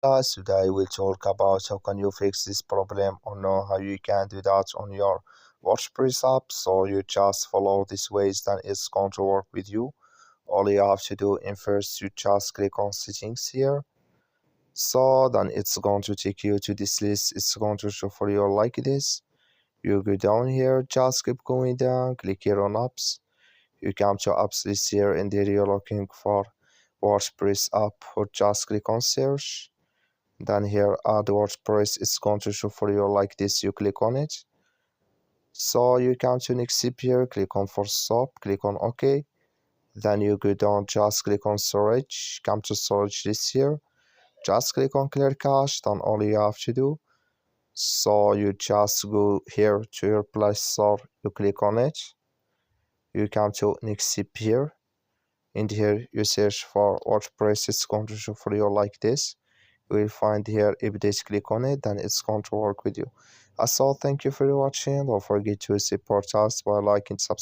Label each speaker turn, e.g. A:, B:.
A: Guys, today we'll talk about how can you fix this problem or know how you can do that on your WordPress app. So you just follow these ways, then it's going to work with you. All you have to do in first, you just click on settings here. So then it's going to take you to this list. It's going to show for you like this. You go down here, just keep going down, click here on apps. You come to apps list here, and there you're looking for WordPress app, or just click on search. Then here add WordPress, it's going to show for you like this. You click on it. So you come to next step here, click on for stop, click on OK. Then you go down, just click on storage, come to storage list here, just click on clear cache. Then all you have to do, so you just go here to your Play Store, you click on it, you come to next step here, and here you search for WordPress. It's going to show for you like this. You will find here update, click on it, then it's going to work with you. That's all. Thank you for watching. Don't forget to support us by liking, subscribe.